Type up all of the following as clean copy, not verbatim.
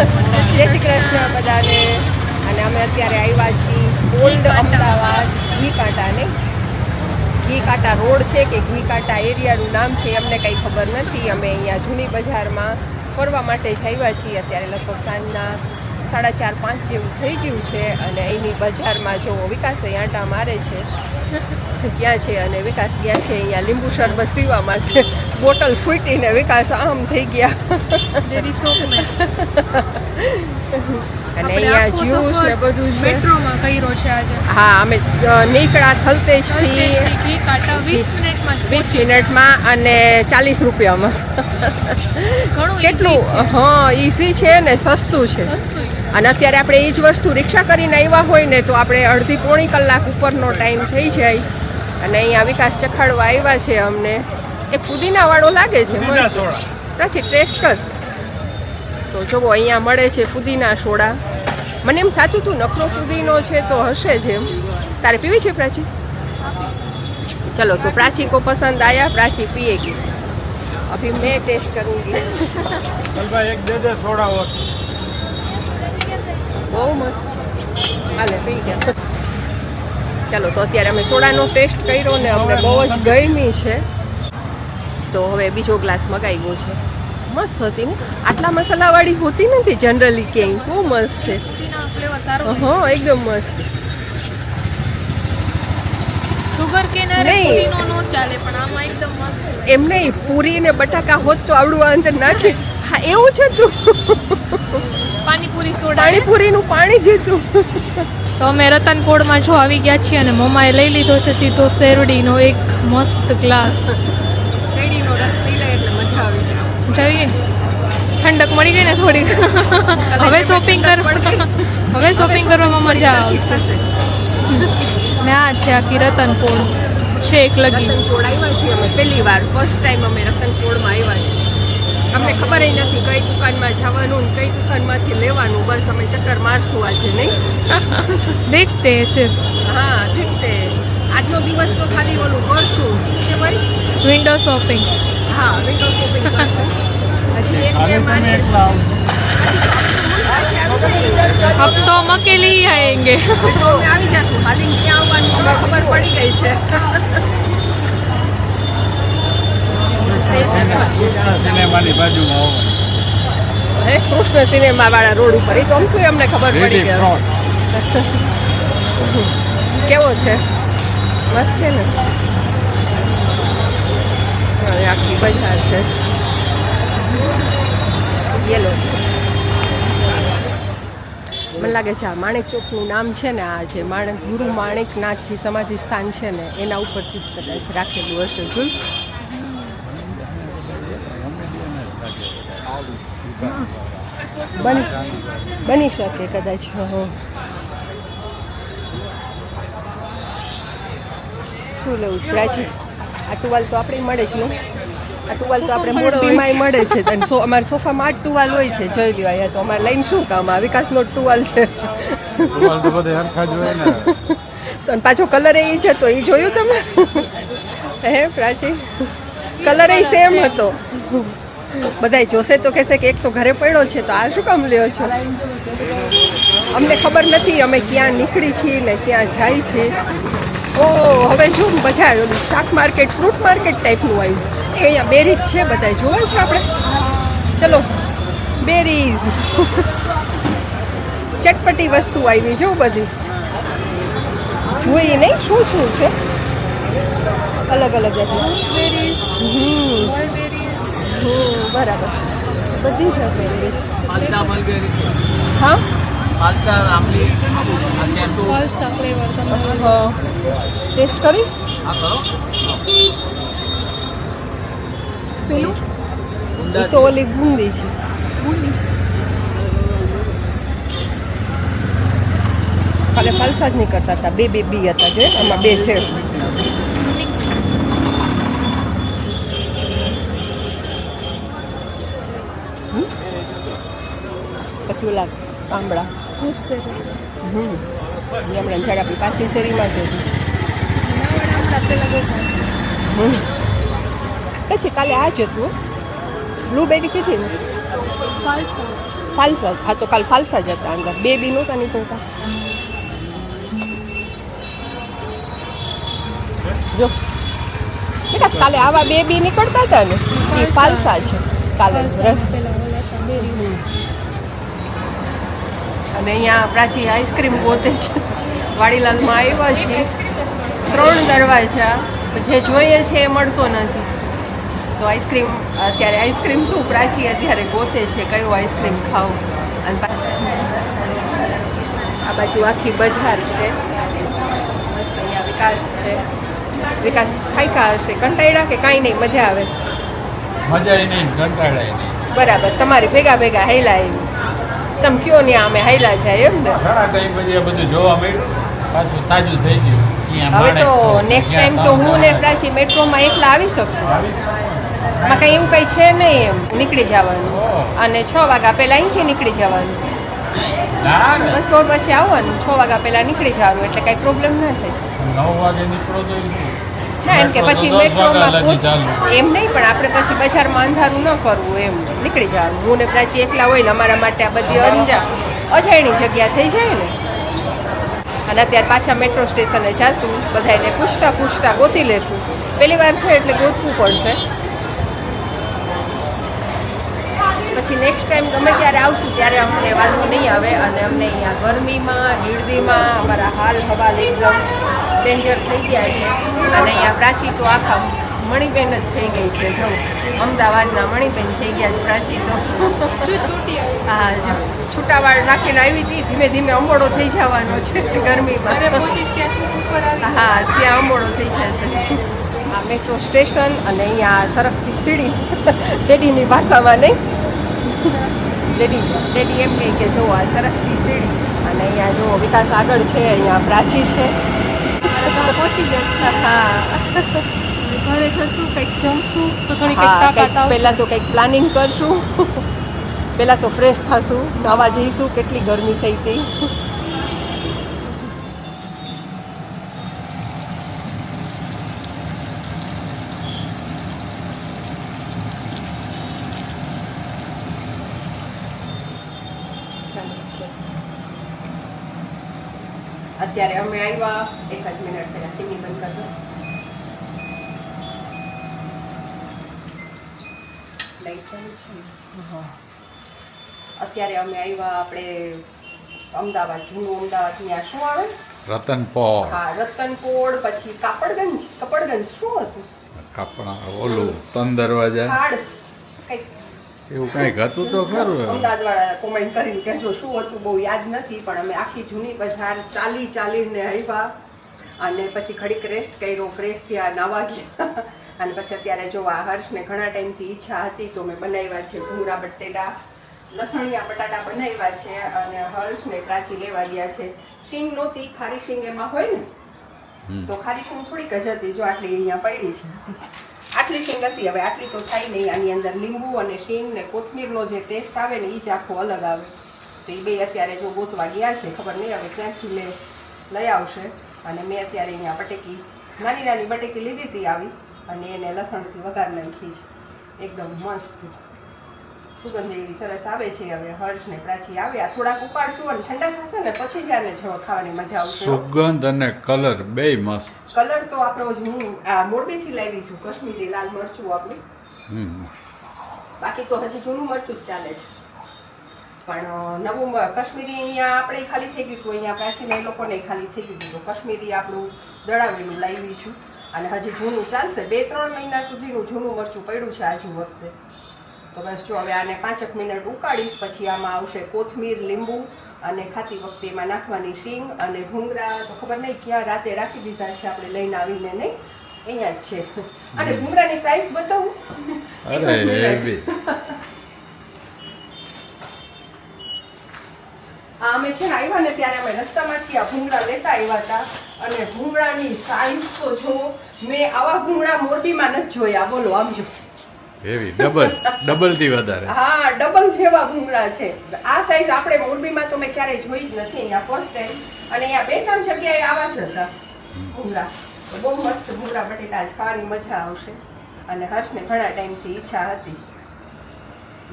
જય શ્રી કૃષ્ણ બધાને. અને અમે અત્યારે આવ્યા છીએ ઓલ્ડ અમદાવાદ ઘી કાંટાને. ઘી કાંટા રોડ છે કે ઘી કાંટા એરિયાનું નામ છે અમને કંઈ ખબર નથી. અમે અહીંયા જૂની બજારમાં ફરવા માટે જ આવ્યા છીએ. અત્યારે લગભગ સાંજના 4:30-5 જેવું થઈ ગયું છે. અને અહીંની બજારમાં જો વિકાસ આંટા મારે છે ત્યાં છે અને વિકાસ ગયા છે અહીંયા લીંબુ શરબત પીવા માટે. બોટલ ફૂટીને વિકાસ આમ થઈ ગયા. અને અહીંયા જ્યુસ ને બધું છે. મેટ્રોમાં કર્યો છે આજે. હા, અમે નીકળ્યા થલતેજથી ઘી કાંટા 20 મિનિટમાં અને 40 રૂપિયામાં. ઘણું કેટલું હા ઈઝી છે ને સસ્તું છે. અને અત્યારે આપણે એ જ વસ્તુ રિક્ષા કરીને આવ્યા હોય ને તો આપણે અડધી પોણી કલાક ઉપરનો ટાઈમ થઈ જાય. અને અહીંયા વિકાસ ચખાડવા આવ્યા છે અમને. એ પુદીના વાળો લાગે છે પ્રાચી, ટેસ્ટ કર. તો જુઓ અહીંયા મળે છે પુદીના સોડા. મને એમ થતું હતું નકરો પુદીનો છે તો હશે જ એમ. તારે પીવી છે પ્રાચી? चलो तो प्राची को पसंद आया, प्राची पिएगी. अभी मैं टेस्ट करूंगी. चल भाई एक दे दे सोडा और. બહુ મસ્ત છે. હાલે પી ગયા. ચલો તો અત્યારે અમે સોડાનો ટેસ્ટ કર્યો ને અમને બહુ જ ગમી છે. તો હવે બીજો ગ્લાસ મગાવ્યો છે. મસ્ત હતી ને, આટલા મસાલાવાળી હોતી નથી જનરલી ક્યાંય. બહુ મસ્ત છે. હા એકદમ મસ્ત. સુગર કેન અરે પુદીનો નો ચાલે પણ આમાં એકદમ મસ્ત. એમ નહીં, પૂરી ને બટાકા હોત તો આવડું અંદર નાખી. હા એવું છે તું. પાણીપુરી સોડા, પાણીપુરીનું પાણી જીતું. તો અમે રતનપોળમાં જો આવી ગયા છીએ અને મમ્માએ લઈ લીધો છે સીધો શેરડીનો એક મસ્ત ગ્લાસ. શેરડીનો રસ પી લે એટલે મજા આવી જાય. જોઈએ ઠંડક મળી ગઈ ને થોડીક. હવે શોપિંગ કરવામાં મજા આવશે. ને આ છે આખી રતનપોળ છે એક લગી. રતનપોળ આવ્યા છીએ અમે પહેલી વાર, ફર્સ્ટ ટાઈમ અમે રતનપોળમાં આવ્યા છીએ. અમને ખબર નથી કઈ દુકાનમાં જવાનું ને કઈ દુકાનમાંથી લેવાનું. બસ અમે ચક્કર મારશું આજે, નહીં? દેખતે હૈ સિર્ફ. હા દેખતે. આજનો દિવસ તો ખાલી ઓલું કરશું કે ભાઈ વિન્ડો શોપિંગ. હા વિન્ડો શોપિંગ કરશું. હજી એક બે તમે એકલા આવજો. अब तो हम अकेले ही आएंगे. આવી જશું. હાલી ક્યાં આવવાનું અમને ખબર પડી ગઈ છે. સિનેમાની બાજુમાં આવવાનું. હે કૃષ્ણ સિનેમા વાળા રોડ ઉપર. એ તો અમથું અમને ખબર પડી ગઈ. કેવો છે? મસ્ત છે ને. આખી બજાર છે. યેલો મને લાગે છે આ માણેક ચોકનું નામ છે ને, આ છે માણેક ગુરુ માણેકનાથજી સમાધિ સ્થાન છે ને એના ઉપરથી કદાચ રાખેલું હશે. જોઈ બની શકે કદાચ. શું લેવું પ્રાચી? આ ટુવાલ તો આપણે મળે જ ને. આ ટુવાલ તો આપણે મોરબીમાં મળે છે. અને અમારા સોફામાં આ ટુવાલ હોય છે. જોઈ લ્યો અહીંયા તો અમારે લઈને શું કામ? આ વિકાસનો ટુવાલ છે. ટુવાલ તો બધે હરખા જ હોય ને. તો પાછો કલર એ છે તો એ જોયું તમે? હે પ્રાચી, કલર એ સેમ હતો. બધાય જોશે તો કહેશે કે એક તો ઘરે પડ્યો છે તો આ શું કામ લ્યો છો? અમને ખબર નથી અમે ક્યાં નીકળી છીએ ને ક્યાં જાય છે. ઓ હવે શું બજાર શાક માર્કેટ, ફ્રૂટ માર્કેટ ટાઈપનું આવ્યું. એ અહીંયા બેરીઝ છે, બધા જોવે છે આપણે. ચલો બેરીઝ, ચટપટી વસ્તુ આવી જો બધી. જોઈએ નહીં શું શું છે અલગ અલગ. બરાબર બધી છે બેરીઝ. હા ટેસ્ટ કરી પેલું તો ઓલી બુંદી છે. ખાલી ફાલસા જ નહીં કરતા હતા. બે બી હતા જે આમાં બે છે. પછી ઓલા આંબળા હમણાં ઝાડ આપી પાછી શેરીમાં છે. પછી કાલે આ જ હતું બ્લુબેરી કીધી ને. ફાલસા, હા તો કાલ ફાલસા જ હતા અંદર, બે બી નહોતા નીકળતા. જો બેટા કાલે આવા બે બી નીકળતા હતા ને એ ફાલસા છે કાલે રસ. અને અહીંયા પ્રાચી આઈસ્ક્રીમ ગોતે છે. વાડીલાલમાં આવ્યા છીએ, 3 દરવાજા, જે જોઈએ છે એ મળતો નથી. તો આઈસ્ક્રીમ અત્યારે આઈસ્ક્રીમ શું પ્રાચી અત્યારે ગોતે છે કયો આઈસ્ક્રીમ ખાવું. અને આ બાજુ આખી બજાર છે. અહીંયા વિકાસ છે. વિકાસ ખાઈકા હશે, કંટાળ્યા કે કાંઈ નહીં, મજા આવે? મજા નહીં, કંટાળાય નહીં. બરાબર, તમારી ભેગા ભેગા હાયલા આવી. તમે કયો ને અમે હાયલા જાય એમ ને. ઘણા ટાઈમ પછી આ બધું જોવા મળ્યું, પાછું તાજું થઈ ગયું. અહીંયા હવે તો માણેક નેક્સ્ટ જ્યાં ટાઈમ તો હું ને કામ પ્રાચી મેટ્રોમાં એકલા આવી શકશું. આવીશ. એમાં કંઈ એવું કંઈ છે નહીં, એમ નીકળી જવાનું અને 6 વાગ્યા પહેલાં અહીંથી નીકળી જવાનું. ના ને, બસ બપોર પછી આવવાનું, 6 વાગ્યા પહેલાં નીકળી જવાનું, એટલે કાંઈ પ્રોબ્લેમ ના થાય. 9 વાગે નીકળો તો ના એમ કે પછી તો 10 વાગ્યા મેટ્રોમાં લગી ચાલુ. એમ નહીં, પણ આપણે પછી બજારમાં અંધારું ન કરવું, એમ નીકળી જવાનું. હું ને પ્રાચી એકલા હોય ને અમારા માટે આ બધી અજાયણી જગ્યા થઈ જાય ને. અને અત્યારે પાછા મેટ્રો સ્ટેશને જાશું, બધાને પૂછતા પૂછતા ગોતી લેશું. પહેલી વાર છે એટલે ગોતવું પડશે. પછી નેક્સ્ટ ટાઈમ ગમે ત્યારે આવશું ત્યારે અમને વાંધો નહીં આવે. અને અમને અહીંયા ગરમીમાં ગીરદીમાં અમારા હાલ હવાલ એકદમ ડેન્જર થઈ ગયા છે. અને અહીંયા પ્રાચી તો આખા મણીબેન જ થઈ ગઈ છે. જો અમદાવાદના મણીબેન થઈ ગયા છે પ્રાચી તો. હા, જો છૂટાવાળ નાખીને આવી હતી, ધીમે ધીમે અંબોડો થઈ જવાનો છે ગરમીમાં. હા, ત્યાં અંબોડો થઈ જશે. આ મેટ્રો સ્ટેશન અને અહીંયા સરકતી સીડી, ડેડીની ભાષામાં નહીં, ડેડી એમ કહે કે જો આ સરકતી સીડી. અને અહીંયા જો વિકાસ આગળ છે, અહીંયા પ્રાચી છે. પહોંચી જશે. હા, ઘરે જશું, કંઈક જમશું તો થોડી હા, કંઈક તાકાત કંઈક આવશે. પહેલાં તો કંઈક પ્લાનિંગ કરશું. પહેલાં તો ફ્રેશ થશું, નાવા જઈશું, કેટલી ગરમી થઈ હતી. અત્યારે અમે આવ્યા 1 જ મિનિટ પહેલા, ચીની બંધ કરજો. લાઈટ ચાલુ છે ને? હા. અત્યારે અમે આવ્યા આપણે અમદાવાદ, જૂનું અમદાવાદ. ત્યાં શું આવે? રતનપોળ, હા, રતનપોળ, પછી કાપડગંજ. કપડગંજ શું હતું? કાપડા, ઓલું 3 દરવાજા, ખાડ કંઈક એવું કંઈક હતું તો ખરું. અમદાવાદવાળા કોમેન્ટ કરીને કહેજો શું હતું, બહુ યાદ નથી. પણ અમે આખી જૂની બજાર ચાલીને આવ્યા અને પછી ઘડીક રેસ્ટ કર્યો, ફ્રેશ થયા, નાવા ગયા. અને પછી અત્યારે જો આ હર્ષને ઘણા ટાઈમથી ઈચ્છા હતી તો મેં બનાવ્યા છે ભૂંગળા બટેટા, લસણિયા બટાટા બનાવ્યા છે. અને હર્ષને પ્રાચી લેવા ગયા છે. શીંગ નહોતી, ખારી શીંગ એમાં હોય ને, તો ખારી શીંગ થોડીક જ હતી. જો આટલી અહીંયા પડી છે, આટલી શીંગ હતી. હવે આટલી તો થાય નહીં, આની અંદર લીંબુ અને શીંગ ને કોથમીરનો જે ટેસ્ટ આવે ને એ જ આખો અલગ આવે. તો એ બે અત્યારે જો ગોતવા ગયા છે, ખબર નહીં હવે ક્યાંથી લઈ આવશે. અને મેં અત્યારે અહીંયા બટેકી, નાની નાની બટેકી લીધી હતી આવી, અને એને લસણથી વઘાર નાખી છે. એકદમ મસ્ત સુગંધ એવી સરસ આવે છે. હવે હર્ષ ને પ્રાચી આવ્યા, થોડાક ઉપાડશું અને ઠંડા થશે ને પછી જ આને ખાવાની મજા આવશે. સુગંધ અને કલર બેય મસ્ત. કલર તો આપણો જ હું મોરબીથી લાવી છું, કાશ્મીરી લાલ મરચું આપણું. બાકી તો હજી જૂનું મરચું જ ચાલે છે. પણ નવું કાશ્મીરી અહીંયા આપણે ખાલી થઈ ગયું હતું, અહીંયા પ્રાચીને એ લોકોને ખાલી થઈ ગયું હતું. કાશ્મીરી આપણું દળાવેલું લાવી છું અને હજી જૂનું ચાલશે. 2-3 મહિના સુધીનું જૂનું મરચું પડ્યું છે આજુ વખતે. તો બસ જો હવે આને 5 મિનિટ ઉકાળીશ, પછી આમાં આવશે કોથમીર, લીંબુ અને ખાતી વખતે એમાં નાખવાની શીંગ અને ભૂંગળા. તો ખબર નહીં ક્યાં રાતે રાખી દીધા છે આપણે લઈને આવીને, નહીં અહીંયા જ છે. અને ભૂંગળાની સાઈઝ બતાવું. અમે છે ને આવ્યા ને ત્યારે અમે રસ્તામાંથી આ ભૂંગળા લેતા આવ્યા હતા. અને ભૂંગળાની સાઈઝ તો જો મેં આવા ભૂંગળા મોરબીમાં નથી જોયા. બોલો આમ જો, એવી ડબલ થી વધારે. હા, ડબલ જેવા ભૂંગળા છે. આ સાઈઝ આપણે મોરબીમાં તો મેં ક્યારેય જોઈ જ નથી, અહીંયા ફર્સ્ટ ટાઈમ. અને અહીંયા 2-3 જગ્યાએ આવા જ હતા ભૂંગળા. બહુ મસ્ત ભૂંગળા બટેટા જ ખાવાની મજા આવશે. અને હર્ષને ઘણા ટાઈમથી ઈચ્છા હતી.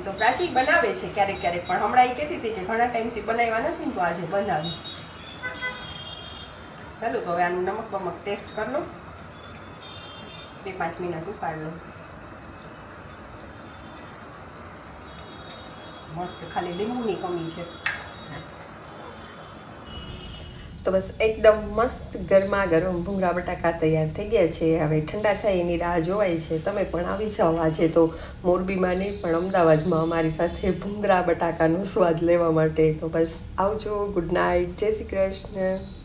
તો પ્રાચી બનાવે છે ક્યારેક ક્યારેક, પણ હમણાં એ કહેતી હતી કે ઘણા ટાઈમથી બનાવ્યા નથી ને તો આજે બનાવી. ચાલો તો હવે આનું નમક બમક ટેસ્ટ કરી લો, 2-5 મિનિટ ઉપાડ લો. મસ્ત, ખાલી લીંબુની કમી છે. તો બસ એકદમ મસ્ત ગરમા ગરમ ભૂંગળા બટાકા તૈયાર થઈ ગયા છે. હવે ઠંડા થાય એની રાહ જોવાય છે. તમે પણ આવી જાઓ આજે તો મોરબીમાં નહીં પણ અમદાવાદમાં અમારી સાથે ભૂંગળા બટાકાનો સ્વાદ લેવા માટે. તો બસ આવજો. ગુડ નાઇટ, જય શ્રી કૃષ્ણ.